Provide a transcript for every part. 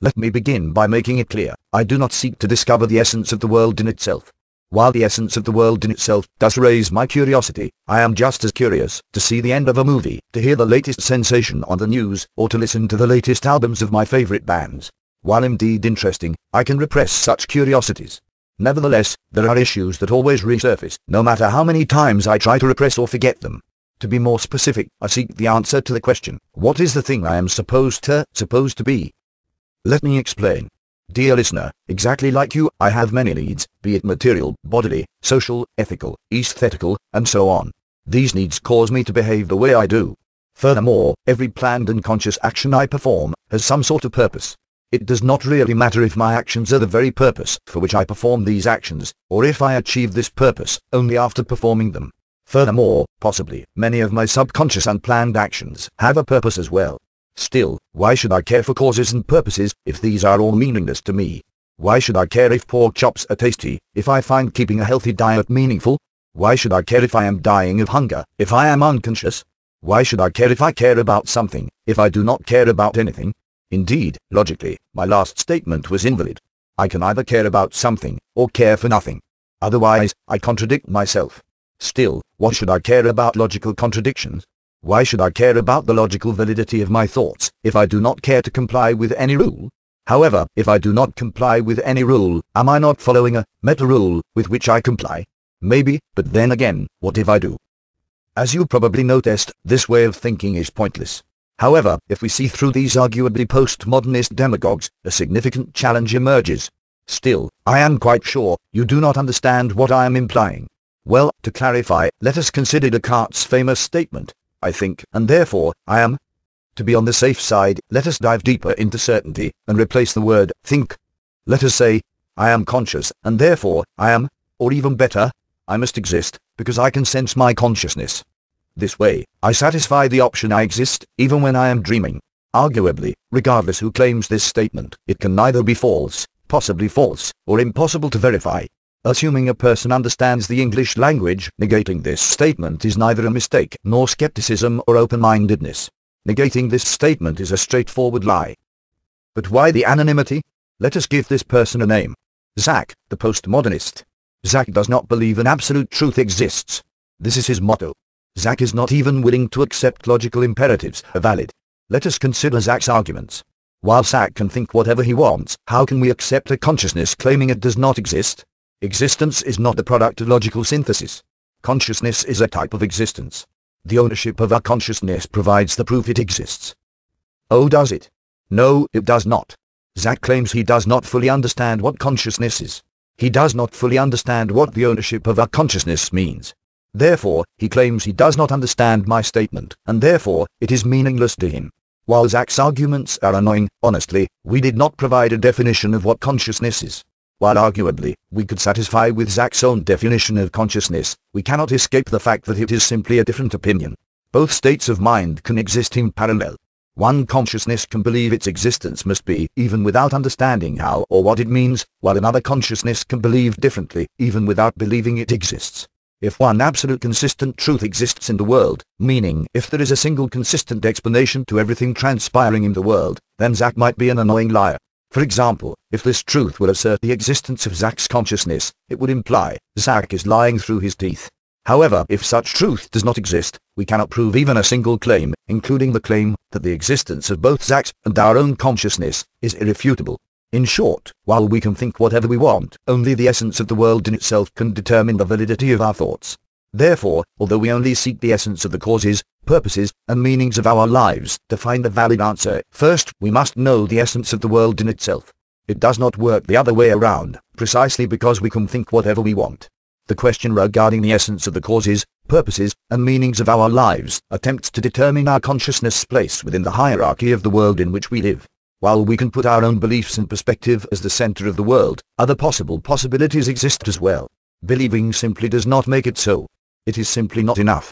Let me begin by making it clear, I do not seek to discover the essence of the world in itself. While the essence of the world in itself does raise my curiosity, I am just as curious to see the end of a movie, to hear the latest sensation on the news, or to listen to the latest albums of my favorite bands. While indeed interesting, I can repress such curiosities. Nevertheless, there are issues that always resurface, no matter how many times I try to repress or forget them. To be more specific, I seek the answer to the question, what is the thing I am supposed to be? Let me explain. Dear listener, exactly like you, I have many needs, be it material, bodily, social, ethical, aesthetical, and so on. These needs cause me to behave the way I do. Furthermore, every planned and conscious action I perform has some sort of purpose. It does not really matter if my actions are the very purpose for which I perform these actions, or if I achieve this purpose only after performing them. Furthermore, possibly, many of my subconscious unplanned actions have a purpose as well. Still, why should I care for causes and purposes if these are all meaningless to me? Why should I care if pork chops are tasty, if I find keeping a healthy diet meaningful? Why should I care if I am dying of hunger, if I am unconscious? Why should I care if I care about something, if I do not care about anything? Indeed, logically, my last statement was invalid. I can either care about something, or care for nothing. Otherwise, I contradict myself. Still, what should I care about logical contradictions? Why should I care about the logical validity of my thoughts, if I do not care to comply with any rule? However, if I do not comply with any rule, am I not following a meta-rule with which I comply? Maybe, but then again, what if I do? As you probably noticed, this way of thinking is pointless. However, if we see through these arguably postmodernist demagogues, a significant challenge emerges. Still, I am quite sure you do not understand what I am implying. Well, to clarify, let us consider Descartes' famous statement, I think, and therefore, I am. To be on the safe side, let us dive deeper into certainty, and replace the word think. Let us say, I am conscious, and therefore, I am, or even better, I must exist, because I can sense my consciousness. This way, I satisfy the option I exist, even when I am dreaming. Arguably, regardless who claims this statement, it can neither be false, possibly false, or impossible to verify. Assuming a person understands the English language, negating this statement is neither a mistake, nor skepticism or open-mindedness. Negating this statement is a straightforward lie. But why the anonymity? Let us give this person a name. Zach, the postmodernist. Zach does not believe an absolute truth exists. This is his motto. Zach is not even willing to accept logical imperatives are valid. Let us consider Zach's arguments. While Zach can think whatever he wants, how can we accept a consciousness claiming it does not exist? Existence is not the product of logical synthesis. Consciousness is a type of existence. The ownership of our consciousness provides the proof it exists. Oh, does it? No, it does not. Zach claims he does not fully understand what consciousness is. He does not fully understand what the ownership of our consciousness means. Therefore, he claims he does not understand my statement, and therefore, it is meaningless to him. While Zach's arguments are annoying, honestly, we did not provide a definition of what consciousness is. While arguably, we could satisfy with Zach's own definition of consciousness, we cannot escape the fact that it is simply a different opinion. Both states of mind can exist in parallel. One consciousness can believe its existence must be, even without understanding how or what it means, while another consciousness can believe differently, even without believing it exists. If one absolute consistent truth exists in the world, meaning if there is a single consistent explanation to everything transpiring in the world, then Zach might be an annoying liar. For example, if this truth would assert the existence of Zach's consciousness, it would imply Zach is lying through his teeth. However, if such truth does not exist, we cannot prove even a single claim, including the claim that the existence of both Zach's and our own consciousness is irrefutable. In short, while we can think whatever we want, only the essence of the world in itself can determine the validity of our thoughts. Therefore, although we only seek the essence of the causes, purposes, and meanings of our lives to find a valid answer, first we must know the essence of the world in itself. It does not work the other way around, precisely because we can think whatever we want. The question regarding the essence of the causes, purposes, and meanings of our lives attempts to determine our consciousness' place within the hierarchy of the world in which we live. While we can put our own beliefs and perspective as the center of the world, other possibilities exist as well. Believing simply does not make it so. It is simply not enough.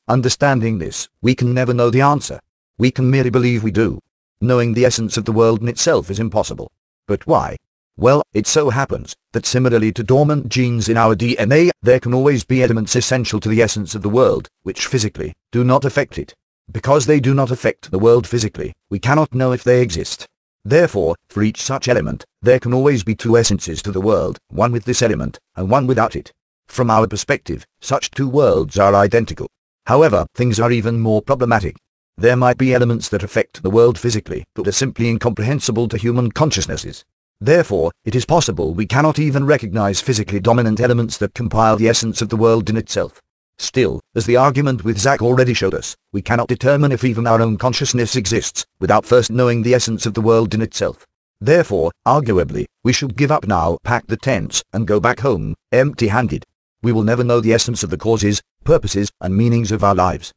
Understanding this, we can never know the answer. We can merely believe we do. Knowing the essence of the world in itself is impossible. But why? Well, it so happens that similarly to dormant genes in our DNA, there can always be elements essential to the essence of the world, which physically do not affect it. Because they do not affect the world physically, we cannot know if they exist. Therefore, for each such element, there can always be two essences to the world, one with this element, and one without it. From our perspective, such two worlds are identical. However, things are even more problematic. There might be elements that affect the world physically, but are simply incomprehensible to human consciousnesses. Therefore, it is possible we cannot even recognize physically dominant elements that compile the essence of the world in itself. Still, as the argument with Zach already showed us, we cannot determine if even our own consciousness exists, without first knowing the essence of the world in itself. Therefore, arguably, we should give up now, pack the tents, and go back home, empty-handed. We will never know the essence of the causes, purposes, and meanings of our lives.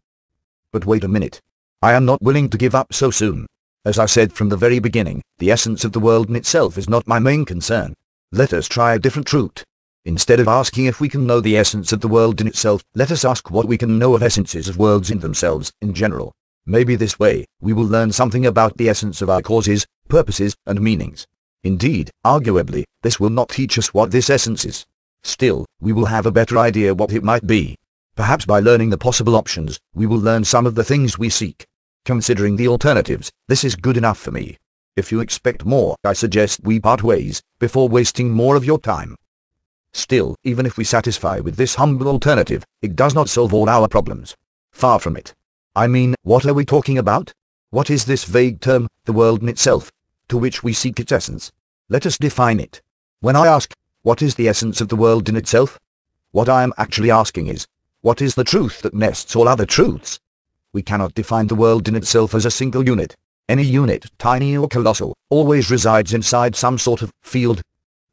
But wait a minute. I am not willing to give up so soon. As I said from the very beginning, the essence of the world in itself is not my main concern. Let us try a different route. Instead of asking if we can know the essence of the world in itself, let us ask what we can know of essences of worlds in themselves, in general. Maybe this way, we will learn something about the essence of our causes, purposes, and meanings. Indeed, arguably, this will not teach us what this essence is. Still, we will have a better idea what it might be. Perhaps by learning the possible options, we will learn some of the things we seek. Considering the alternatives, this is good enough for me. If you expect more, I suggest we part ways, before wasting more of your time. Still, even if we satisfy with this humble alternative, it does not solve all our problems. Far from it. I mean, what are we talking about? What is this vague term, the world in itself, to which we seek its essence? Let us define it. When I ask, what is the essence of the world in itself? What I am actually asking is, what is the truth that nests all other truths? We cannot define the world in itself as a single unit. Any unit, tiny or colossal, always resides inside some sort of field.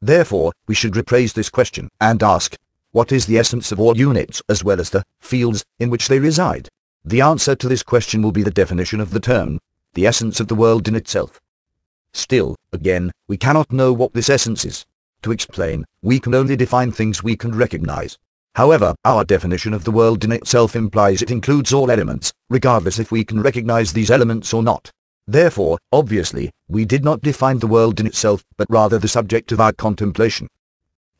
Therefore, we should rephrase this question and ask, what is the essence of all units as well as the fields in which they reside? The answer to this question will be the definition of the term, the essence of the world in itself. Still, again, we cannot know what this essence is. To explain, we can only define things we can recognize. However, our definition of the world in itself implies it includes all elements, regardless if we can recognize these elements or not. Therefore, obviously, we did not define the world in itself, but rather the subject of our contemplation.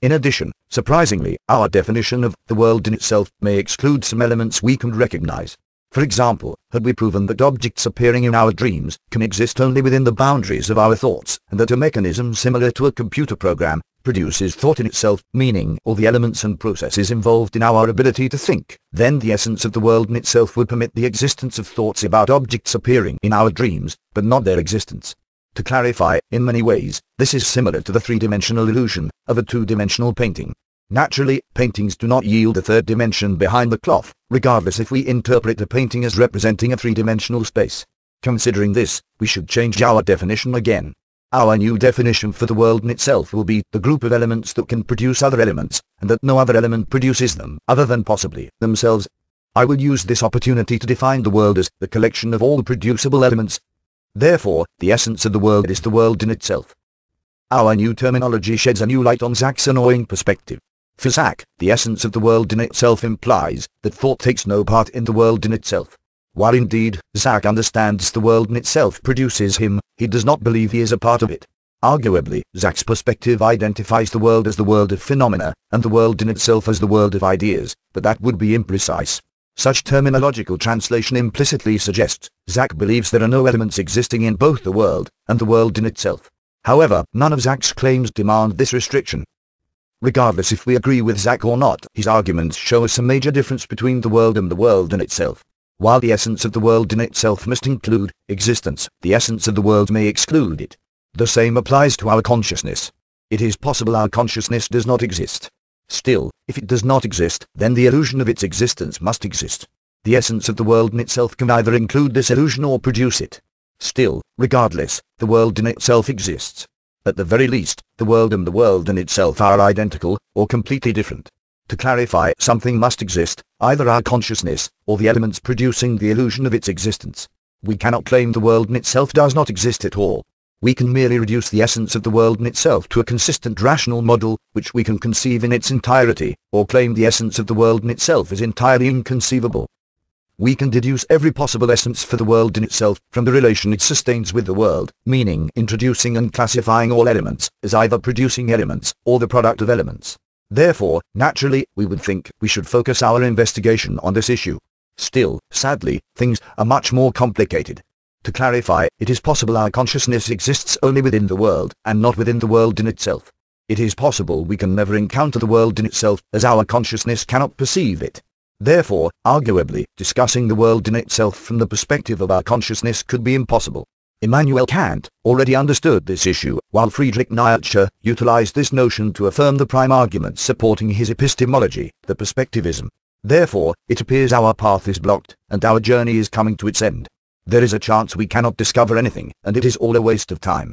In addition, surprisingly, our definition of the world in itself may exclude some elements we can recognize. For example, had we proven that objects appearing in our dreams can exist only within the boundaries of our thoughts, and that a mechanism similar to a computer program produces thought in itself, meaning all the elements and processes involved in our ability to think, then the essence of the world in itself would permit the existence of thoughts about objects appearing in our dreams, but not their existence. To clarify, in many ways, this is similar to the three-dimensional illusion of a two-dimensional painting. Naturally, paintings do not yield a third dimension behind the cloth, regardless if we interpret the painting as representing a three-dimensional space. Considering this, we should change our definition again. Our new definition for the world in itself will be the group of elements that can produce other elements, and that no other element produces them, other than possibly themselves. I will use this opportunity to define the world as the collection of all producible elements. Therefore, the essence of the world is the world in itself. Our new terminology sheds a new light on Zach's annoying perspective. For Zach, the essence of the world in itself implies that thought takes no part in the world in itself. While indeed, Zach understands the world in itself produces him, he does not believe he is a part of it. Arguably, Zach's perspective identifies the world as the world of phenomena, and the world in itself as the world of ideas, but that would be imprecise. Such terminological translation implicitly suggests Zach believes there are no elements existing in both the world and the world in itself. However, none of Zach's claims demand this restriction. Regardless if we agree with Zach or not, his arguments show us a major difference between the world and the world in itself. While the essence of the world in itself must include existence, the essence of the world may exclude it. The same applies to our consciousness. It is possible our consciousness does not exist. Still, if it does not exist, then the illusion of its existence must exist. The essence of the world in itself can either include this illusion or produce it. Still, regardless, the world in itself exists. At the very least, the world and the world in itself are identical, or completely different. To clarify, something must exist, either our consciousness, or the elements producing the illusion of its existence. We cannot claim the world in itself does not exist at all. We can merely reduce the essence of the world in itself to a consistent rational model, which we can conceive in its entirety, or claim the essence of the world in itself is entirely inconceivable. We can deduce every possible essence for the world in itself from the relation it sustains with the world, meaning introducing and classifying all elements as either producing elements or the product of elements. Therefore, naturally, we would think we should focus our investigation on this issue. Still, sadly, things are much more complicated. To clarify, it is possible our consciousness exists only within the world, and not within the world in itself. It is possible we can never encounter the world in itself, as our consciousness cannot perceive it. Therefore, arguably, discussing the world in itself from the perspective of our consciousness could be impossible. Immanuel Kant already understood this issue, while Friedrich Nietzsche utilized this notion to affirm the prime arguments supporting his epistemology, the perspectivism. Therefore, it appears our path is blocked, and our journey is coming to its end. There is a chance we cannot discover anything, and it is all a waste of time.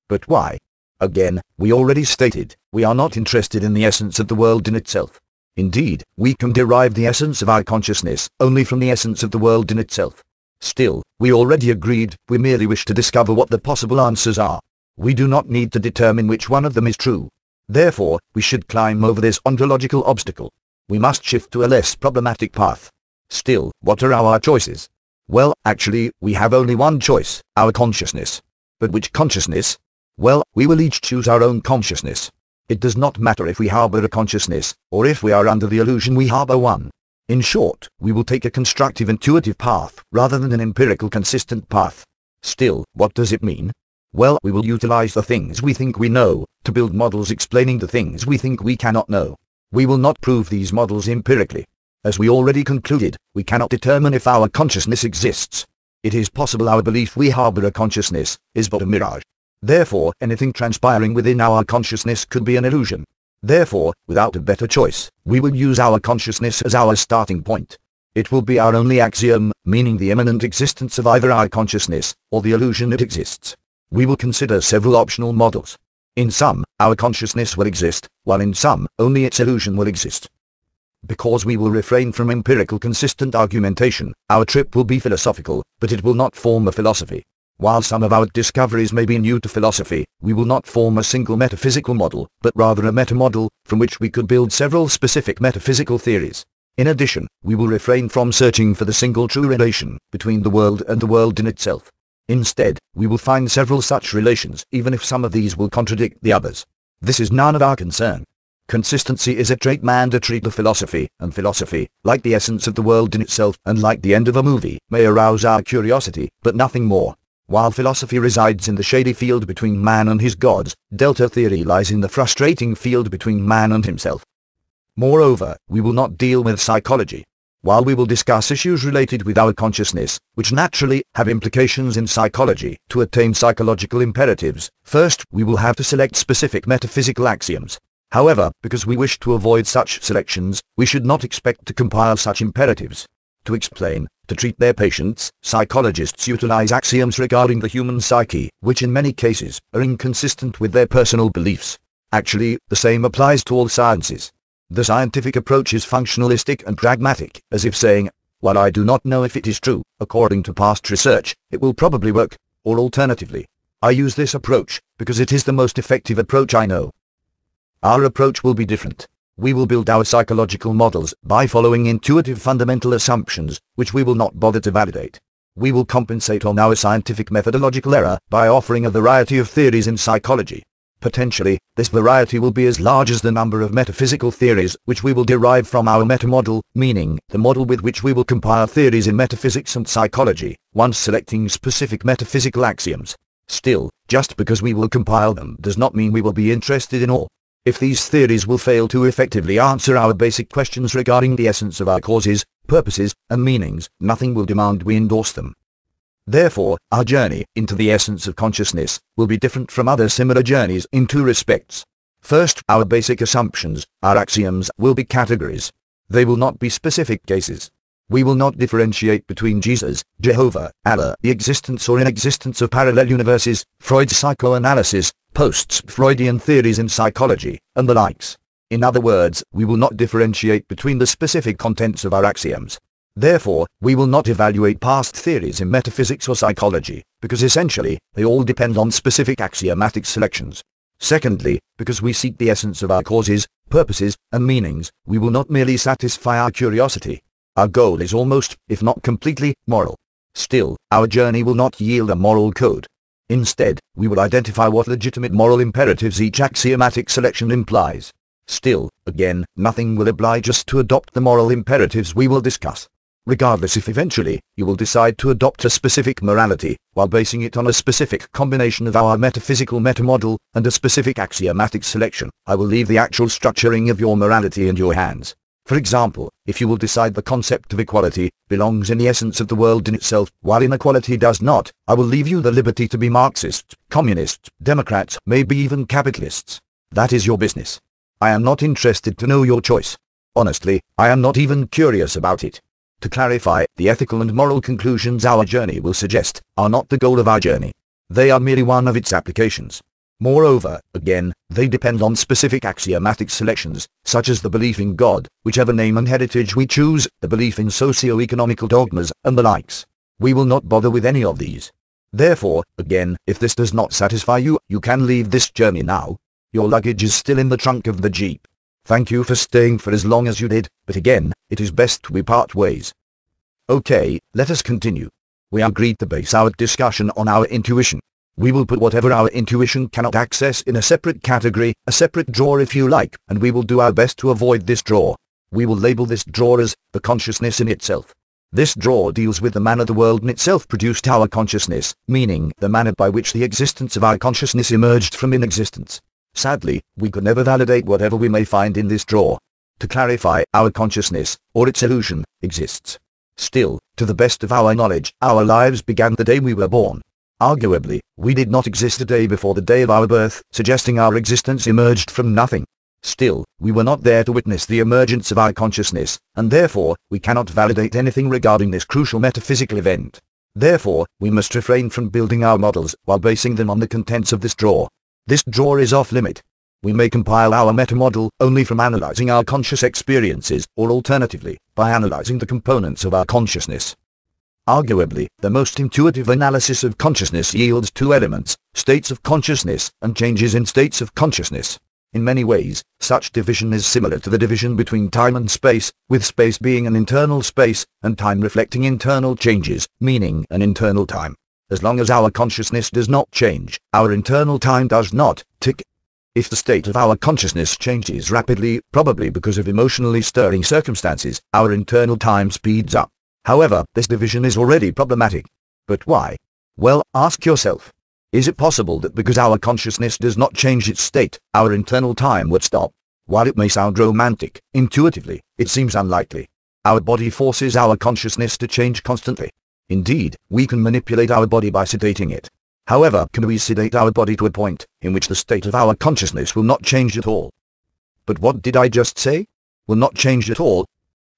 But why? Again, we already stated, we are not interested in the essence of the world in itself. Indeed, we can derive the essence of our consciousness only from the essence of the world in itself. Still, we already agreed, we merely wish to discover what the possible answers are. We do not need to determine which one of them is true. Therefore, we should climb over this ontological obstacle. We must shift to a less problematic path. Still, what are our choices? Well, actually, we have only one choice, our consciousness. But which consciousness? Well, we will each choose our own consciousness. It does not matter if we harbor a consciousness, or if we are under the illusion we harbor one. In short, we will take a constructive intuitive path, rather than an empirical consistent path. Still, what does it mean? Well, we will utilize the things we think we know, to build models explaining the things we think we cannot know. We will not prove these models empirically. As we already concluded, we cannot determine if our consciousness exists. It is possible our belief we harbor a consciousness is but a mirage. Therefore, anything transpiring within our consciousness could be an illusion. Therefore, without a better choice, we will use our consciousness as our starting point. It will be our only axiom, meaning the immanent existence of either our consciousness, or the illusion it exists. We will consider several optional models. In some, our consciousness will exist, while in some, only its illusion will exist. Because we will refrain from empirical consistent argumentation, our trip will be philosophical, but it will not form a philosophy. While some of our discoveries may be new to philosophy, we will not form a single metaphysical model, but rather a metamodel, from which we could build several specific metaphysical theories. In addition, we will refrain from searching for the single true relation between the world and the world in itself. Instead, we will find several such relations, even if some of these will contradict the others. This is none of our concern. Consistency is a trait mandatory to philosophy, and philosophy, like the essence of the world in itself, and like the end of a movie, may arouse our curiosity, but nothing more. While philosophy resides in the shady field between man and his gods, Delta theory lies in the frustrating field between man and himself. Moreover, we will not deal with psychology. While we will discuss issues related with our consciousness, which naturally have implications in psychology, to attain psychological imperatives, first we will have to select specific metaphysical axioms. However, because we wish to avoid such selections, we should not expect to compile such imperatives. To explain, to treat their patients, psychologists utilize axioms regarding the human psyche, which in many cases are inconsistent with their personal beliefs. Actually, the same applies to all sciences. The scientific approach is functionalistic and pragmatic, as if saying, while I do not know if it is true, according to past research, it will probably work, or alternatively, I use this approach, because it is the most effective approach I know. Our approach will be different. We will build our psychological models by following intuitive fundamental assumptions, which we will not bother to validate. We will compensate on our scientific methodological error by offering a variety of theories in psychology. Potentially, this variety will be as large as the number of metaphysical theories which we will derive from our metamodel, meaning the model with which we will compile theories in metaphysics and psychology, once selecting specific metaphysical axioms. Still, just because we will compile them does not mean we will be interested in all. If these theories will fail to effectively answer our basic questions regarding the essence of our causes, purposes, and meanings, nothing will demand we endorse them. Therefore, our journey into the essence of consciousness will be different from other similar journeys in two respects. First, our basic assumptions, our axioms, will be categories. They will not be specific cases. We will not differentiate between Jesus, Jehovah, Allah, the existence or inexistence of parallel universes, Freud's psychoanalysis, post-Freudian theories in psychology, and the likes. In other words, we will not differentiate between the specific contents of our axioms. Therefore, we will not evaluate past theories in metaphysics or psychology, because essentially, they all depend on specific axiomatic selections. Secondly, because we seek the essence of our causes, purposes, and meanings, we will not merely satisfy our curiosity. Our goal is almost, if not completely, moral. Still, our journey will not yield a moral code. Instead, we will identify what legitimate moral imperatives each axiomatic selection implies. Still, again, nothing will oblige us to adopt the moral imperatives we will discuss. regardless if eventually you will decide to adopt a specific morality, while basing it on a specific combination of our metaphysical metamodel and a specific axiomatic selection. I will leave the actual structuring of your morality in your hands. For example, if you will decide the concept of equality belongs in the essence of the world in itself, while inequality does not, I will leave you the liberty to be Marxists, communists, Democrats, maybe even capitalists. That is your business. I am not interested to know your choice. Honestly, I am not even curious about it. To clarify, the ethical and moral conclusions our journey will suggest are not the goal of our journey. They are merely one of its applications. Moreover, again, they depend on specific axiomatic selections, such as the belief in God, whichever name and heritage we choose, the belief in socio-economical dogmas, and the likes. We will not bother with any of these. Therefore, again, if this does not satisfy you, you can leave this journey now. Your luggage is still in the trunk of the Jeep. Thank you for staying for as long as you did, but again, it is best we part ways. Okay, let us continue. We agreed to base our discussion on our intuition. We will put whatever our intuition cannot access in a separate category, a separate drawer if you like, and we will do our best to avoid this drawer. We will label this drawer as the consciousness in itself. This drawer deals with the manner the world in itself produced our consciousness, meaning the manner by which the existence of our consciousness emerged from inexistence. Sadly, we could never validate whatever we may find in this drawer. To clarify, our consciousness, or its illusion, exists. Still, to the best of our knowledge, our lives began the day we were born. Arguably, we did not exist a day before the day of our birth, suggesting our existence emerged from nothing. Still, we were not there to witness the emergence of our consciousness, and therefore, we cannot validate anything regarding this crucial metaphysical event. Therefore, we must refrain from building our models while basing them on the contents of this drawer. This drawer is off-limit. We may compile our metamodel only from analyzing our conscious experiences, or alternatively, by analyzing the components of our consciousness. Arguably, the most intuitive analysis of consciousness yields two elements, states of consciousness and changes in states of consciousness. In many ways, such division is similar to the division between time and space, with space being an internal space, and time reflecting internal changes, meaning an internal time. As long as our consciousness does not change, our internal time does not tick. If the state of our consciousness changes rapidly, probably because of emotionally stirring circumstances, our internal time speeds up. However, this division is already problematic. But why? Well, ask yourself. Is it possible that because our consciousness does not change its state, our internal time would stop? While it may sound romantic, intuitively, it seems unlikely. Our body forces our consciousness to change constantly. Indeed, we can manipulate our body by sedating it. However, can we sedate our body to a point in which the state of our consciousness will not change at all? But what did I just say? Will not change at all?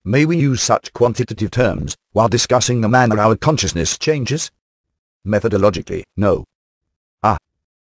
May we use such quantitative terms while discussing the manner our consciousness changes? Methodologically, no.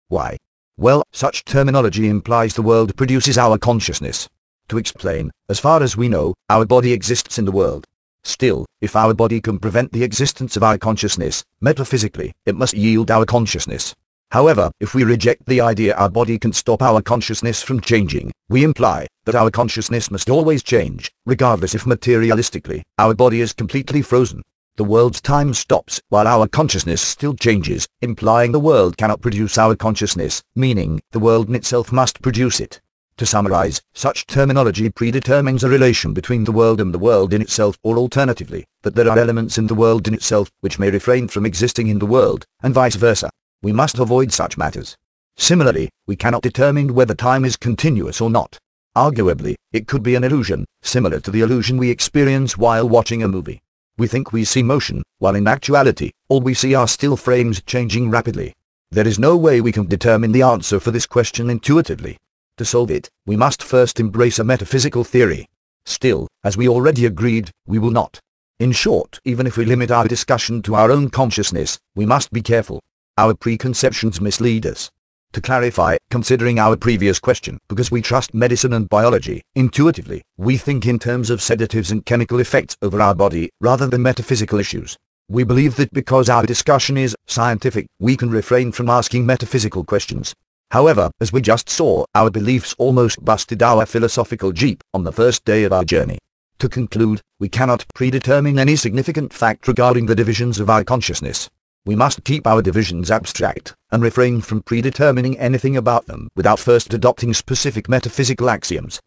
Why? Well, such terminology implies the world produces our consciousness. To explain, as far as we know, our body exists in the world. Still, if our body can prevent the existence of our consciousness, metaphysically, it must yield our consciousness. However, if we reject the idea our body can stop our consciousness from changing, we imply that our consciousness must always change, regardless if materialistically, our body is completely frozen. The world's time stops while our consciousness still changes, implying the world cannot produce our consciousness, meaning the world in itself must produce it. To summarize, such terminology predetermines a relation between the world and the world in itself, or alternatively, that there are elements in the world in itself which may refrain from existing in the world, and vice versa. We must avoid such matters. Similarly, we cannot determine whether time is continuous or not. Arguably, it could be an illusion, similar to the illusion we experience while watching a movie. We think we see motion, while in actuality, all we see are still frames changing rapidly. There is no way we can determine the answer for this question intuitively. To solve it, we must first embrace a metaphysical theory. Still, as we already agreed, we will not. In short, even if we limit our discussion to our own consciousness, we must be careful. Our preconceptions mislead us. To clarify, considering our previous question, because we trust medicine and biology, intuitively, we think in terms of sedatives and chemical effects over our body, rather than metaphysical issues. We believe that because our discussion is scientific, we can refrain from asking metaphysical questions. However, as we just saw, our beliefs almost busted our philosophical Jeep on the first day of our journey. To conclude, we cannot predetermine any significant fact regarding the divisions of our consciousness. We must keep our divisions abstract, and refrain from predetermining anything about them without first adopting specific metaphysical axioms.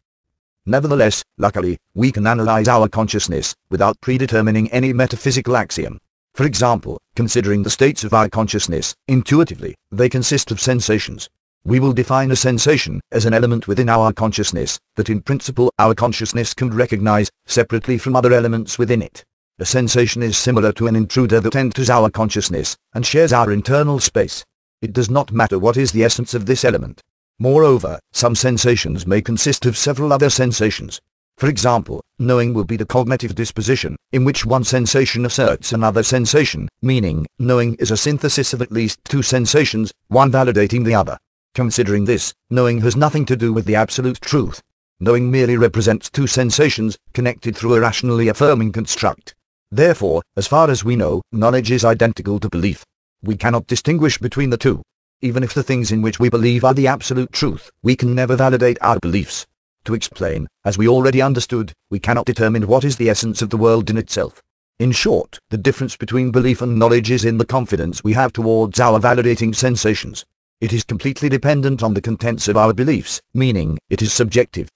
Nevertheless, luckily, we can analyze our consciousness without predetermining any metaphysical axiom. For example, considering the states of our consciousness, intuitively, they consist of sensations. We will define a sensation as an element within our consciousness that in principle our consciousness can recognize separately from other elements within it. A sensation is similar to an intruder that enters our consciousness and shares our internal space. It does not matter what is the essence of this element. Moreover, some sensations may consist of several other sensations. For example, knowing will be the cognitive disposition, in which one sensation asserts another sensation, meaning, knowing is a synthesis of at least two sensations, one validating the other. Considering this, knowing has nothing to do with the absolute truth. Knowing merely represents two sensations, connected through a rationally affirming construct. Therefore, as far as we know, knowledge is identical to belief. We cannot distinguish between the two. Even if the things in which we believe are the absolute truth, we can never validate our beliefs. To explain, as we already understood, we cannot determine what is the essence of the world in itself. In short, the difference between belief and knowledge is in the confidence we have towards our validating sensations. It is completely dependent on the contents of our beliefs, meaning, it is subjective.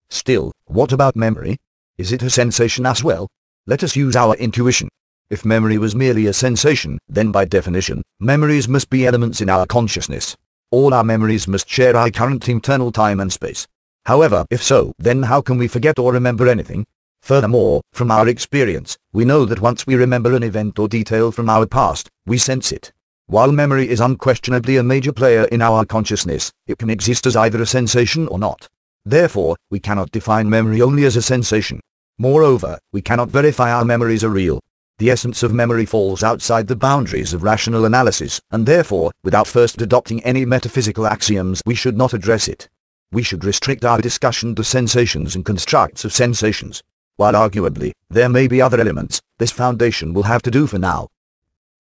Still, what about memory? Is it a sensation as well? Let us use our intuition. If memory was merely a sensation, then by definition, memories must be elements in our consciousness. All our memories must share our current internal time and space. However, if so, then how can we forget or remember anything? Furthermore, from our experience, we know that once we remember an event or detail from our past, we sense it. While memory is unquestionably a major player in our consciousness, it can exist as either a sensation or not. Therefore, we cannot define memory only as a sensation. Moreover, we cannot verify our memories are real. The essence of memory falls outside the boundaries of rational analysis, and therefore, without first adopting any metaphysical axioms, we should not address it. We should restrict our discussion to sensations and constructs of sensations. While arguably, there may be other elements, this foundation will have to do for now.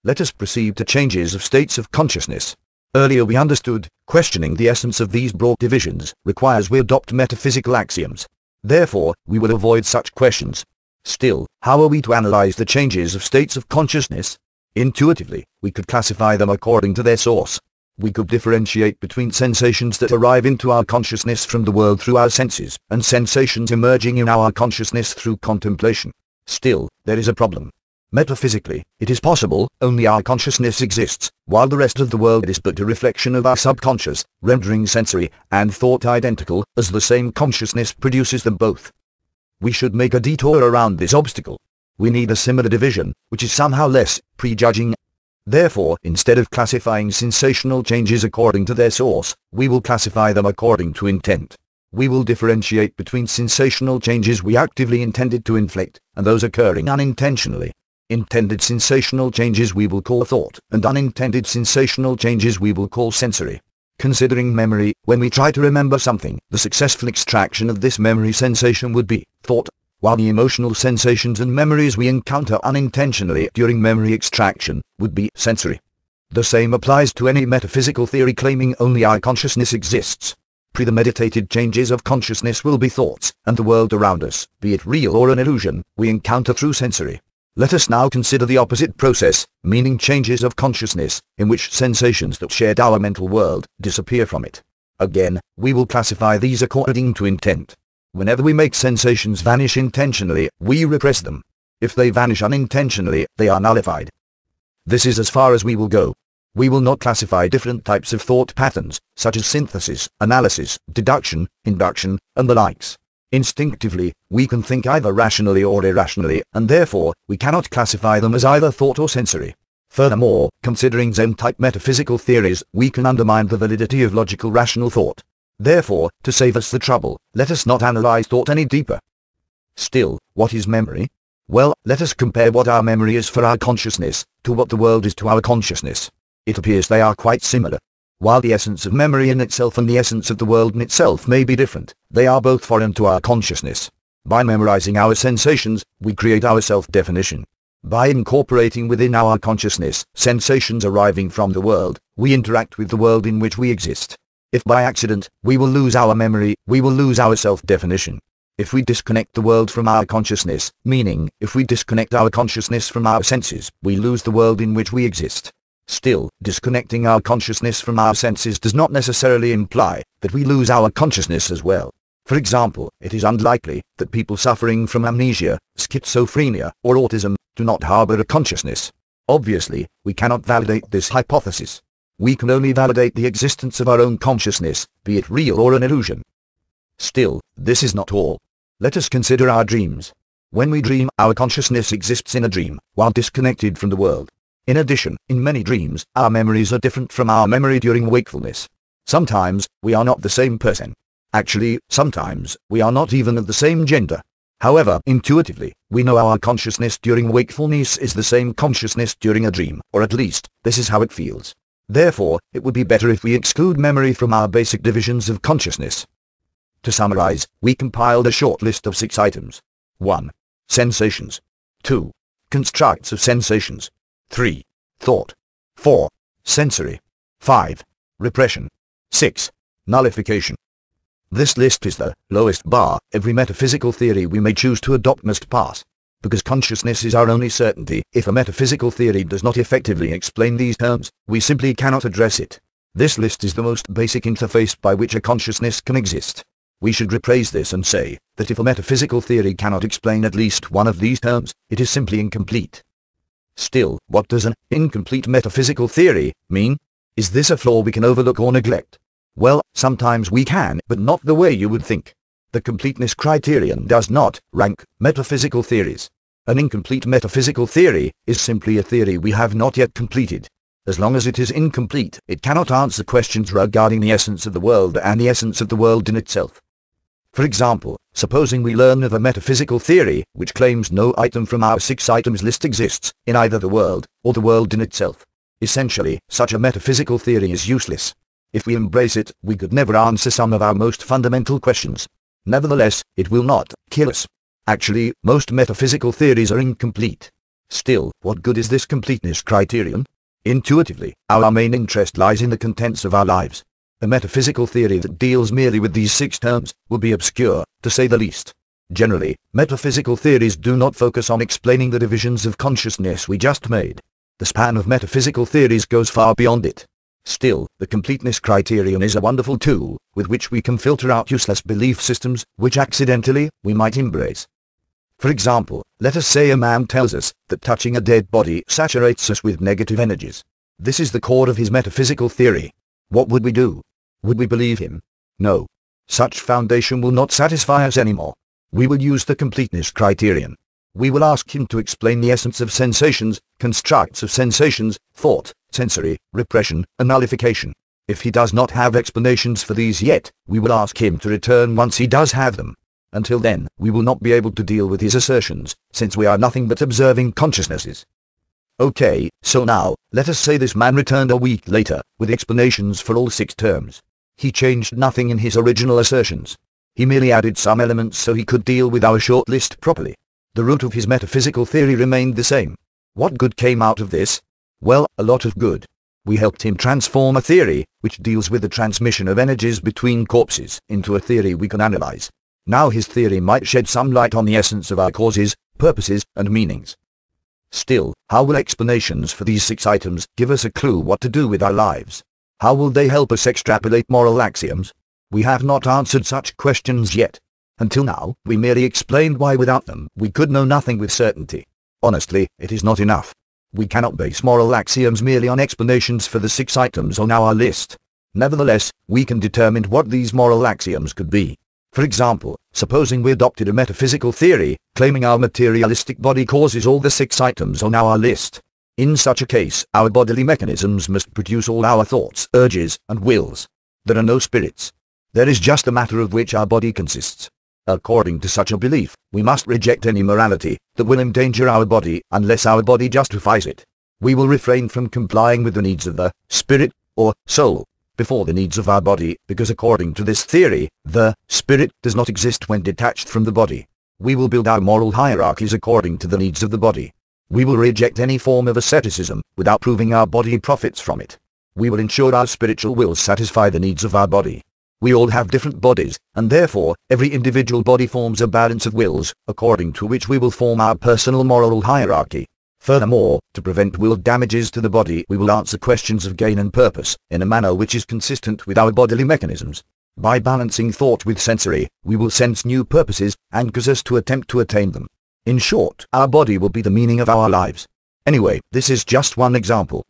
Let us proceed to changes of states of consciousness. Earlier we understood, questioning the essence of these broad divisions requires we adopt metaphysical axioms. Therefore, we will avoid such questions. Still, how are we to analyze the changes of states of consciousness? Intuitively, we could classify them according to their source. We could differentiate between sensations that arrive into our consciousness from the world through our senses, and sensations emerging in our consciousness through contemplation. Still, there is a problem. Metaphysically, it is possible, only our consciousness exists, while the rest of the world is but a reflection of our subconscious, rendering sensory and thought identical, as the same consciousness produces them both. We should make a detour around this obstacle. We need a similar division, which is somehow less prejudging. Therefore, instead of classifying sensational changes according to their source, we will classify them according to intent. We will differentiate between sensational changes we actively intended to inflict, and those occurring unintentionally. Intended sensational changes we will call thought, and unintended sensational changes we will call sensory. Considering memory, when we try to remember something, the successful extraction of this memory sensation would be thought, while the emotional sensations and memories we encounter unintentionally during memory extraction would be sensory. The same applies to any metaphysical theory claiming only our consciousness exists. Premeditated changes of consciousness will be thoughts, and the world around us, be it real or an illusion, we encounter through sensory. Let us now consider the opposite process, meaning changes of consciousness, in which sensations that shared our mental world disappear from it. Again, we will classify these according to intent. Whenever we make sensations vanish intentionally, we repress them. If they vanish unintentionally, they are nullified. This is as far as we will go. We will not classify different types of thought patterns, such as synthesis, analysis, deduction, induction, and the likes. Instinctively, we can think either rationally or irrationally, and therefore, we cannot classify them as either thought or sensory. Furthermore, considering Zen-type metaphysical theories, we can undermine the validity of logical rational thought. Therefore, to save us the trouble, let us not analyze thought any deeper. Still, what is memory? Well, let us compare what our memory is for our consciousness, to what the world is to our consciousness. It appears they are quite similar. While the essence of memory in itself and the essence of the world in itself may be different, they are both foreign to our consciousness. By memorizing our sensations, we create our self-definition. By incorporating within our consciousness sensations arriving from the world, we interact with the world in which we exist. If by accident, we will lose our memory, we will lose our self-definition. If we disconnect the world from our consciousness, meaning, if we disconnect our consciousness from our senses, we lose the world in which we exist. Still, disconnecting our consciousness from our senses does not necessarily imply that we lose our consciousness as well. For example, it is unlikely that people suffering from amnesia, schizophrenia, or autism do not harbor a consciousness. Obviously, we cannot validate this hypothesis. We can only validate the existence of our own consciousness, be it real or an illusion. Still, this is not all. Let us consider our dreams. When we dream, our consciousness exists in a dream, while disconnected from the world. In addition, in many dreams, our memories are different from our memory during wakefulness. Sometimes, we are not the same person. Actually, sometimes, we are not even of the same gender. However, intuitively, we know our consciousness during wakefulness is the same consciousness during a dream, or at least, this is how it feels. Therefore, it would be better if we exclude memory from our basic divisions of consciousness. To summarize, we compiled a short list of 6 items. 1. Sensations. 2. Constructs of sensations. 3. Thought. 4. Sensory. 5. Repression. 6. Nullification. This list is the lowest bar every metaphysical theory we may choose to adopt must pass. Because consciousness is our only certainty, if a metaphysical theory does not effectively explain these terms, we simply cannot address it. This list is the most basic interface by which a consciousness can exist. We should rephrase this and say, that if a metaphysical theory cannot explain at least one of these terms, it is simply incomplete. Still, what does an incomplete metaphysical theory mean? Is this a flaw we can overlook or neglect? Well, sometimes we can, but not the way you would think. The completeness criterion does not rank metaphysical theories. An incomplete metaphysical theory is simply a theory we have not yet completed. As long as it is incomplete, it cannot answer questions regarding the essence of the world and the essence of the world in itself. For example, supposing we learn of a metaphysical theory which claims no item from our 6 items list exists in either the world or the world in itself. Essentially, such a metaphysical theory is useless. If we embrace it, we could never answer some of our most fundamental questions. Nevertheless, it will not kill us. Actually, most metaphysical theories are incomplete. Still, what good is this completeness criterion? Intuitively, our main interest lies in the contents of our lives. A metaphysical theory that deals merely with these 6 terms will be obscure, to say the least. Generally, metaphysical theories do not focus on explaining the divisions of consciousness we just made. The span of metaphysical theories goes far beyond it. Still, the completeness criterion is a wonderful tool, with which we can filter out useless belief systems, which accidentally, we might embrace. For example, let us say a man tells us that touching a dead body saturates us with negative energies. This is the core of his metaphysical theory. What would we do? Would we believe him? No. Such foundation will not satisfy us anymore. We will use the completeness criterion. We will ask him to explain the essence of sensations, constructs of sensations, thought, sensory, repression, and nullification. If he does not have explanations for these yet, we will ask him to return once he does have them. Until then, we will not be able to deal with his assertions, since we are nothing but observing consciousnesses. Okay, so now, let us say this man returned a week later, with explanations for all 6 terms. He changed nothing in his original assertions. He merely added some elements so he could deal with our short list properly. The root of his metaphysical theory remained the same. What good came out of this? Well, a lot of good. We helped him transform a theory, which deals with the transmission of energies between corpses, into a theory we can analyze. Now his theory might shed some light on the essence of our causes, purposes, and meanings. Still, how will explanations for these 6 items give us a clue what to do with our lives? How will they help us extrapolate moral axioms? We have not answered such questions yet. Until now, we merely explained why without them we could know nothing with certainty. Honestly, it is not enough. We cannot base moral axioms merely on explanations for the 6 items on our list. Nevertheless, we can determine what these moral axioms could be. For example, supposing we adopted a metaphysical theory, claiming our materialistic body causes all the 6 items on our list. In such a case, our bodily mechanisms must produce all our thoughts, urges, and wills. There are no spirits. There is just a matter of which our body consists. According to such a belief, we must reject any morality that will endanger our body unless our body justifies it. We will refrain from complying with the needs of the spirit, or soul, before the needs of our body, because according to this theory, the spirit does not exist when detached from the body. We will build our moral hierarchies according to the needs of the body. We will reject any form of asceticism without proving our body profits from it. We will ensure our spiritual will satisfy the needs of our body. We all have different bodies, and therefore, every individual body forms a balance of wills, according to which we will form our personal moral hierarchy. Furthermore, to prevent will damages to the body, we will answer questions of gain and purpose, in a manner which is consistent with our bodily mechanisms. By balancing thought with sensory, we will sense new purposes and cause us to attempt to attain them. In short, our body will be the meaning of our lives. Anyway, this is just one example.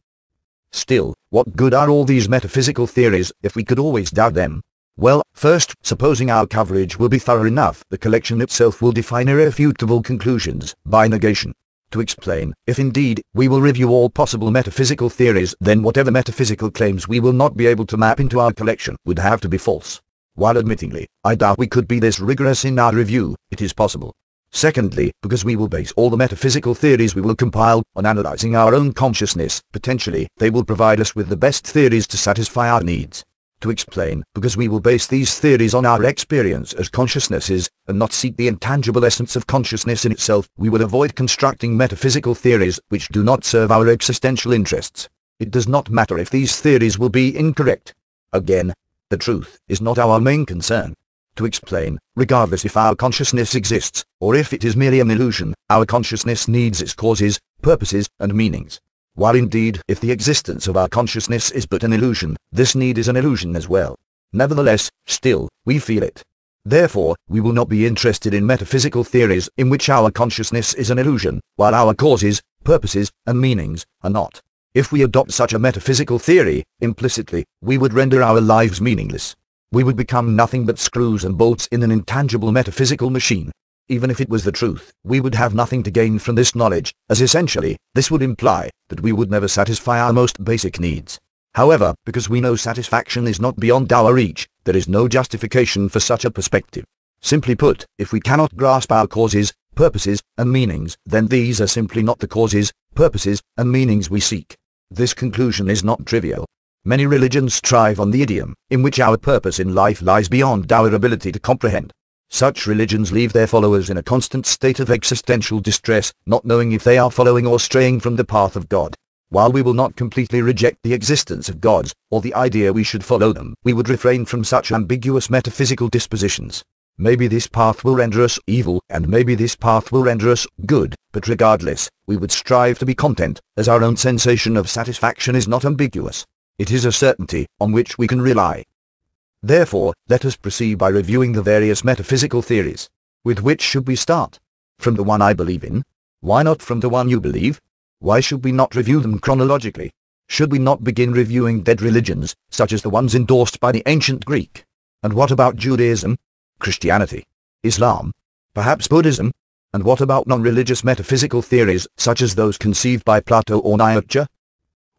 Still, what good are all these metaphysical theories if we could always doubt them? Well, first, supposing our coverage will be thorough enough, the collection itself will define irrefutable conclusions, by negation. To explain, if indeed, we will review all possible metaphysical theories, then whatever metaphysical claims we will not be able to map into our collection would have to be false. While admittingly, I doubt we could be this rigorous in our review, it is possible. Secondly, because we will base all the metaphysical theories we will compile on analyzing our own consciousness, potentially, they will provide us with the best theories to satisfy our needs. To explain, because we will base these theories on our experience as consciousnesses, and not seek the intangible essence of consciousness in itself, we will avoid constructing metaphysical theories which do not serve our existential interests. It does not matter if these theories will be incorrect. Again, the truth is not our main concern. To explain, regardless if our consciousness exists, or if it is merely an illusion, our consciousness needs its causes, purposes, and meanings. While indeed, if the existence of our consciousness is but an illusion, this need is an illusion as well. Nevertheless, still, we feel it. Therefore, we will not be interested in metaphysical theories in which our consciousness is an illusion, while our causes, purposes, and meanings are not. If we adopt such a metaphysical theory, implicitly, we would render our lives meaningless. We would become nothing but screws and bolts in an intangible metaphysical machine. Even if it was the truth, we would have nothing to gain from this knowledge, as essentially, this would imply that we would never satisfy our most basic needs. However, because we know satisfaction is not beyond our reach, there is no justification for such a perspective. Simply put, if we cannot grasp our causes, purposes, and meanings, then these are simply not the causes, purposes, and meanings we seek. This conclusion is not trivial. Many religions thrive on the idiom, in which our purpose in life lies beyond our ability to comprehend. Such religions leave their followers in a constant state of existential distress, not knowing if they are following or straying from the path of God. While we will not completely reject the existence of gods, or the idea we should follow them, we would refrain from such ambiguous metaphysical dispositions. Maybe this path will render us evil, and maybe this path will render us good, but regardless, we would strive to be content, as our own sensation of satisfaction is not ambiguous. It is a certainty on which we can rely. Therefore, let us proceed by reviewing the various metaphysical theories. With which should we start? From the one I believe in? Why not from the one you believe? Why should we not review them chronologically? Should we not begin reviewing dead religions, such as the ones endorsed by the ancient Greek? And what about Judaism? Christianity? Islam? Perhaps Buddhism? And what about non-religious metaphysical theories, such as those conceived by Plato or Nietzsche?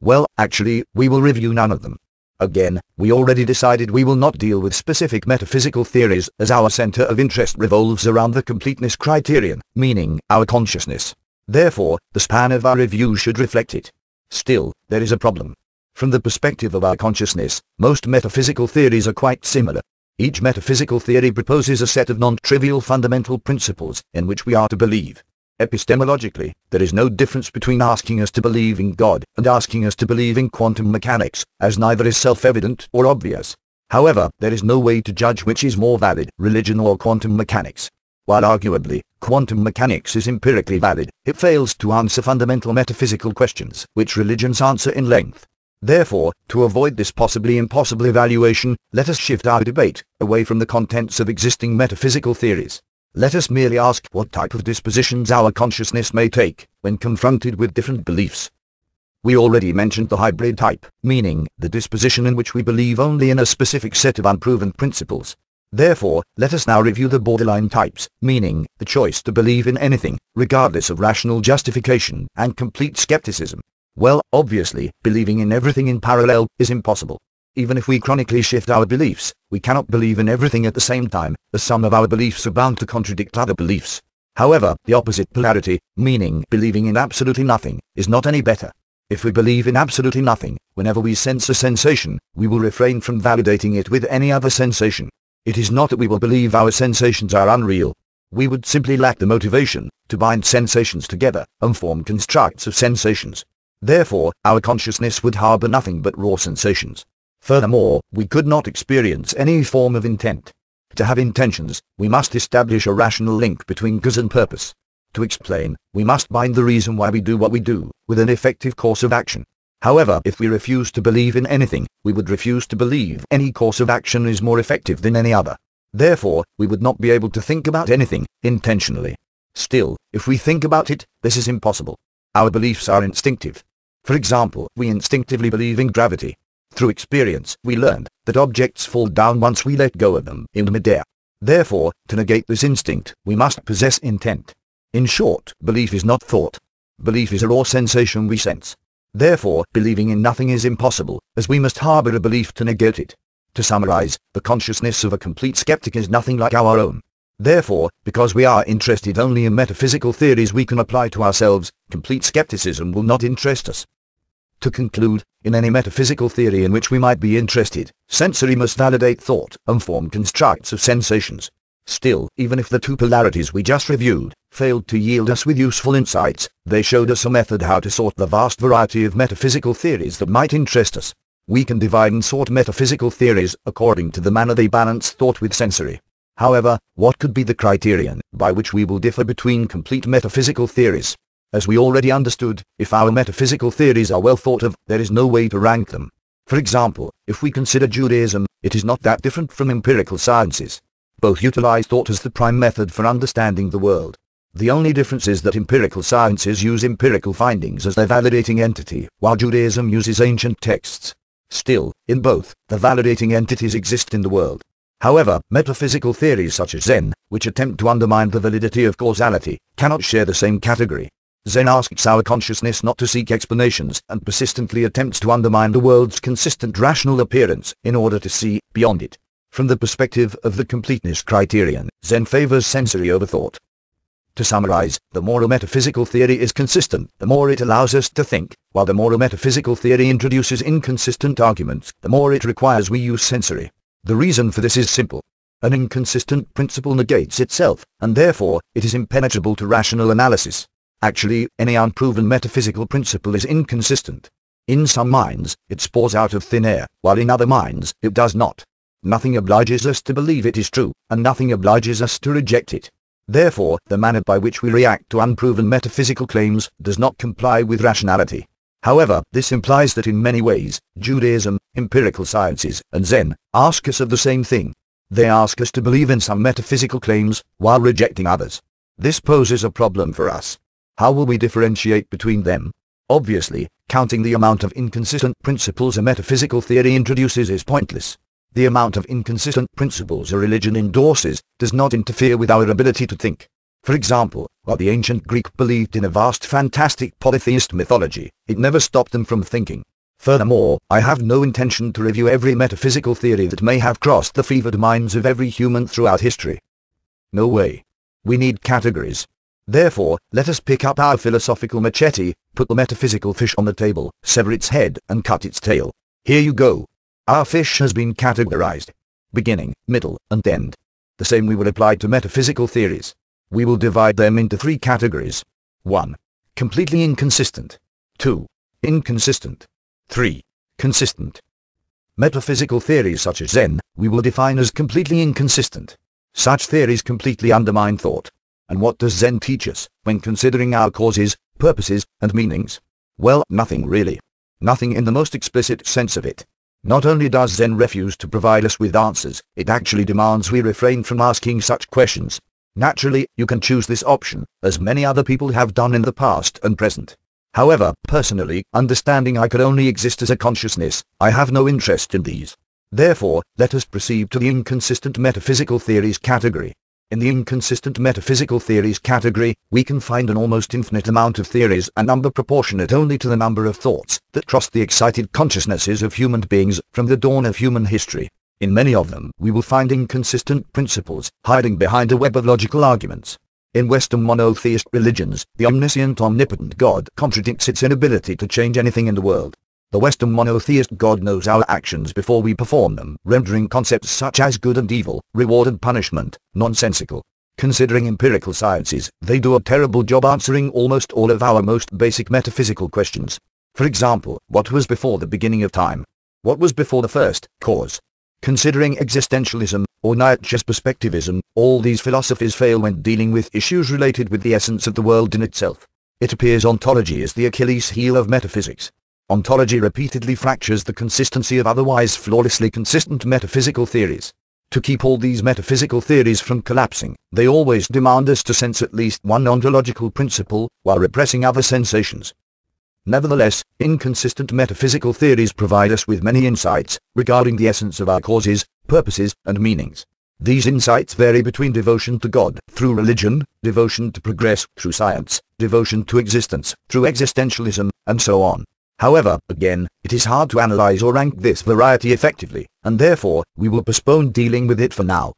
Well, actually, we will review none of them. Again, we already decided we will not deal with specific metaphysical theories, as our center of interest revolves around the completeness criterion, meaning our consciousness. Therefore, the span of our review should reflect it. Still, there is a problem. From the perspective of our consciousness, most metaphysical theories are quite similar. Each metaphysical theory proposes a set of non-trivial fundamental principles in which we are to believe. Epistemologically, there is no difference between asking us to believe in God and asking us to believe in quantum mechanics, as neither is self-evident or obvious. However, there is no way to judge which is more valid, religion or quantum mechanics. While arguably, quantum mechanics is empirically valid, it fails to answer fundamental metaphysical questions, which religions answer in length. Therefore, to avoid this possibly impossible evaluation, let us shift our debate away from the contents of existing metaphysical theories. Let us merely ask what type of dispositions our consciousness may take when confronted with different beliefs. We already mentioned the hybrid type, meaning the disposition in which we believe only in a specific set of unproven principles. Therefore, let us now review the borderline types, meaning the choice to believe in anything, regardless of rational justification and complete skepticism. Well, obviously, believing in everything in parallel is impossible. Even if we chronically shift our beliefs, we cannot believe in everything at the same time, as some of our beliefs are bound to contradict other beliefs. However, the opposite polarity, meaning believing in absolutely nothing, is not any better. If we believe in absolutely nothing, whenever we sense a sensation, we will refrain from validating it with any other sensation. It is not that we will believe our sensations are unreal. We would simply lack the motivation to bind sensations together and form constructs of sensations. Therefore, our consciousness would harbor nothing but raw sensations. Furthermore, we could not experience any form of intent. To have intentions, we must establish a rational link between cause and purpose. To explain, we must bind the reason why we do what we do with an effective course of action. However, if we refuse to believe in anything, we would refuse to believe any course of action is more effective than any other. Therefore, we would not be able to think about anything intentionally. Still, if we think about it, this is impossible. Our beliefs are instinctive. For example, we instinctively believe in gravity. Through experience, we learned that objects fall down once we let go of them in midair. Therefore, to negate this instinct, we must possess intent. In short, belief is not thought. Belief is a raw sensation we sense. Therefore, believing in nothing is impossible, as we must harbor a belief to negate it. To summarize, the consciousness of a complete skeptic is nothing like our own. Therefore, because we are interested only in metaphysical theories we can apply to ourselves, complete skepticism will not interest us. To conclude, in any metaphysical theory in which we might be interested, sensory must validate thought and form constructs of sensations. Still, even if the two polarities we just reviewed failed to yield us with useful insights, they showed us a method how to sort the vast variety of metaphysical theories that might interest us. We can divide and sort metaphysical theories according to the manner they balance thought with sensory. However, what could be the criterion by which we will differ between complete metaphysical theories? As we already understood, if our metaphysical theories are well thought of, there is no way to rank them. For example, if we consider Judaism, it is not that different from empirical sciences. Both utilize thought as the prime method for understanding the world. The only difference is that empirical sciences use empirical findings as their validating entity, while Judaism uses ancient texts. Still, in both, the validating entities exist in the world. However, metaphysical theories such as Zen, which attempt to undermine the validity of causality, cannot share the same category. Zen asks our consciousness not to seek explanations and persistently attempts to undermine the world's consistent rational appearance in order to see beyond it. From the perspective of the completeness criterion, Zen favors sensory over thought. To summarize, the more a metaphysical theory is consistent, the more it allows us to think, while the more a metaphysical theory introduces inconsistent arguments, the more it requires we use sensory. The reason for this is simple. An inconsistent principle negates itself, and therefore, it is impenetrable to rational analysis. Actually, any unproven metaphysical principle is inconsistent. In some minds, it spores out of thin air, while in other minds, it does not. Nothing obliges us to believe it is true, and nothing obliges us to reject it. Therefore, the manner by which we react to unproven metaphysical claims does not comply with rationality. However, this implies that in many ways, Judaism, empirical sciences, and Zen ask us of the same thing. They ask us to believe in some metaphysical claims, while rejecting others. This poses a problem for us. How will we differentiate between them? Obviously, counting the amount of inconsistent principles a metaphysical theory introduces is pointless. The amount of inconsistent principles a religion endorses does not interfere with our ability to think. For example, while the ancient Greek believed in a vast fantastic polytheist mythology, it never stopped them from thinking. Furthermore, I have no intention to review every metaphysical theory that may have crossed the fevered minds of every human throughout history. No way. We need categories. Therefore, let us pick up our philosophical machete, put the metaphysical fish on the table, sever its head, and cut its tail. Here you go. Our fish has been categorized. Beginning, middle, and end. The same we will apply to metaphysical theories. We will divide them into 3 categories. 1. Completely inconsistent. 2. Inconsistent. 3. Consistent. Metaphysical theories such as Zen, we will define as completely inconsistent. Such theories completely undermine thought. And what does Zen teach us, when considering our causes, purposes, and meanings? Well, nothing really. Nothing in the most explicit sense of it. Not only does Zen refuse to provide us with answers, it actually demands we refrain from asking such questions. Naturally, you can choose this option, as many other people have done in the past and present. However, personally, understanding I could only exist as a consciousness, I have no interest in these. Therefore, let us proceed to the inconsistent metaphysical theories category. In the inconsistent metaphysical theories category, we can find an almost infinite amount of theories, a number proportionate only to the number of thoughts that crossed the excited consciousnesses of human beings from the dawn of human history. In many of them, we will find inconsistent principles, hiding behind a web of logical arguments. In Western monotheist religions, the omniscient omnipotent God contradicts its inability to change anything in the world. The Western monotheist God knows our actions before we perform them, rendering concepts such as good and evil, reward and punishment, nonsensical. Considering empirical sciences, they do a terrible job answering almost all of our most basic metaphysical questions. For example, what was before the beginning of time? What was before the first cause? Considering existentialism, or Nietzsche's perspectivism, all these philosophies fail when dealing with issues related with the essence of the world in itself. It appears ontology is the Achilles heel of metaphysics. ontology repeatedly fractures the consistency of otherwise flawlessly consistent metaphysical theories. To keep all these metaphysical theories from collapsing, they always demand us to sense at least one ontological principle, while repressing other sensations. Nevertheless, inconsistent metaphysical theories provide us with many insights regarding the essence of our causes, purposes, and meanings. These insights vary between devotion to God through religion, devotion to progress through science, devotion to existence through existentialism, and so on. However, again, it is hard to analyze or rank this variety effectively, and therefore, we will postpone dealing with it for now.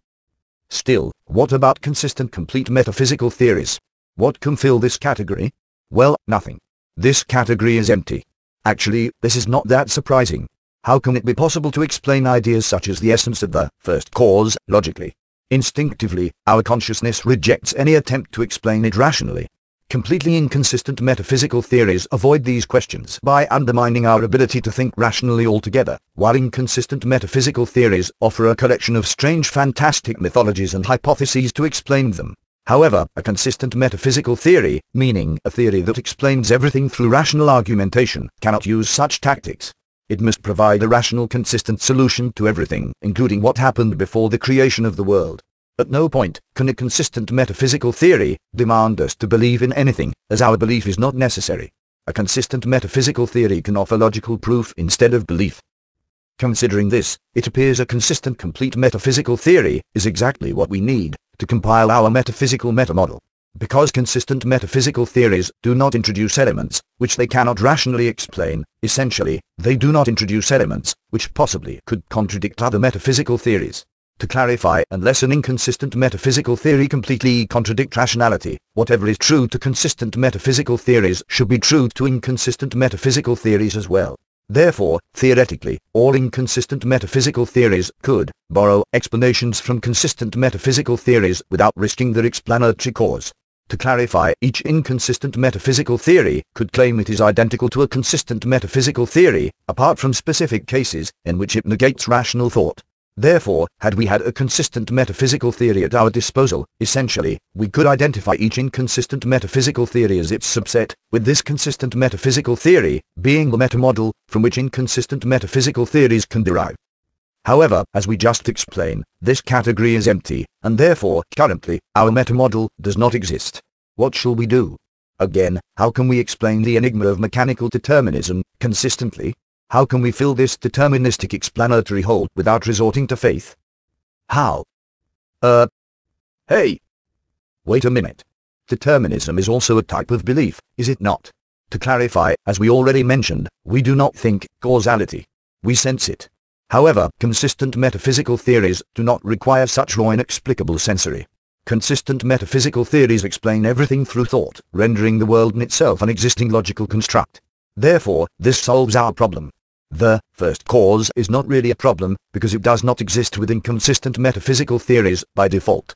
Still, what about consistent complete metaphysical theories? What can fill this category? Well, nothing. This category is empty. Actually, this is not that surprising. How can it be possible to explain ideas such as the essence of the first cause logically? Instinctively, our consciousness rejects any attempt to explain it rationally. Completely inconsistent metaphysical theories avoid these questions by undermining our ability to think rationally altogether, while inconsistent metaphysical theories offer a collection of strange fantastic mythologies and hypotheses to explain them. However, a consistent metaphysical theory, meaning a theory that explains everything through rational argumentation, cannot use such tactics. It must provide a rational consistent solution to everything, including what happened before the creation of the world. At no point can a consistent metaphysical theory demand us to believe in anything, as our belief is not necessary. A consistent metaphysical theory can offer logical proof instead of belief. Considering this, it appears a consistent complete metaphysical theory is exactly what we need to compile our metaphysical metamodel. Because consistent metaphysical theories do not introduce elements which they cannot rationally explain, essentially, they do not introduce elements which possibly could contradict other metaphysical theories. To clarify, unless an inconsistent metaphysical theory completely contradicts rationality, whatever is true to consistent metaphysical theories should be true to inconsistent metaphysical theories as well. Therefore, theoretically, all inconsistent metaphysical theories could borrow explanations from consistent metaphysical theories without risking their explanatory cause. To clarify, each inconsistent metaphysical theory could claim it is identical to a consistent metaphysical theory, apart from specific cases in which it negates rational thought. Therefore, had we had a consistent metaphysical theory at our disposal, essentially, we could identify each inconsistent metaphysical theory as its subset, with this consistent metaphysical theory being the metamodel from which inconsistent metaphysical theories can derive. However, as we just explained, this category is empty, and therefore, currently, our metamodel does not exist. What shall we do? Again, how can we explain the enigma of mechanical determinism consistently? How can we fill this deterministic explanatory hole without resorting to faith? How? Hey! Wait a minute. Determinism is also a type of belief, is it not? To clarify, as we already mentioned, we do not think causality. We sense it. However, consistent metaphysical theories do not require such raw inexplicable sensory. Consistent metaphysical theories explain everything through thought, rendering the world in itself an existing logical construct. Therefore, this solves our problem. The first cause is not really a problem, because it does not exist within consistent metaphysical theories by default.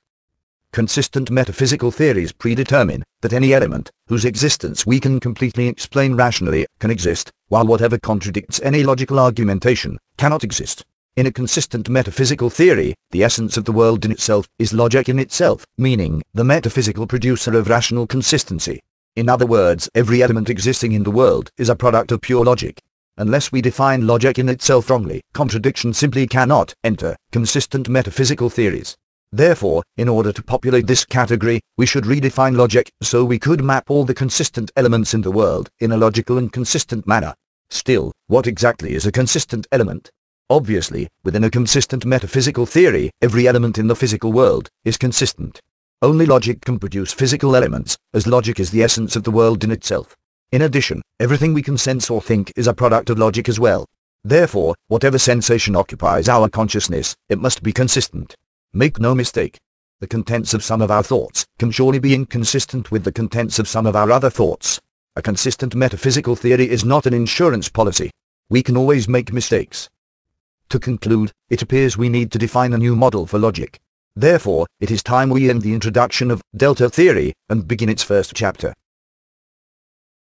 Consistent metaphysical theories predetermine that any element, whose existence we can completely explain rationally, can exist, while whatever contradicts any logical argumentation cannot exist. In a consistent metaphysical theory, the essence of the world in itself is logic in itself, meaning the metaphysical producer of rational consistency. In other words, every element existing in the world is a product of pure logic. Unless we define logic in itself wrongly, contradiction simply cannot enter consistent metaphysical theories. Therefore, in order to populate this category, we should redefine logic so we could map all the consistent elements in the world in a logical and consistent manner. Still, what exactly is a consistent element? Obviously, within a consistent metaphysical theory, every element in the physical world is consistent. Only logic can produce physical elements, as logic is the essence of the world in itself. In addition, everything we can sense or think is a product of logic as well. Therefore, whatever sensation occupies our consciousness, it must be consistent. Make no mistake. The contents of some of our thoughts can surely be inconsistent with the contents of some of our other thoughts. A consistent metaphysical theory is not an insurance policy. We can always make mistakes. To conclude, it appears we need to define a new model for logic. Therefore, it is time we end the introduction of Delta theory and begin its first chapter.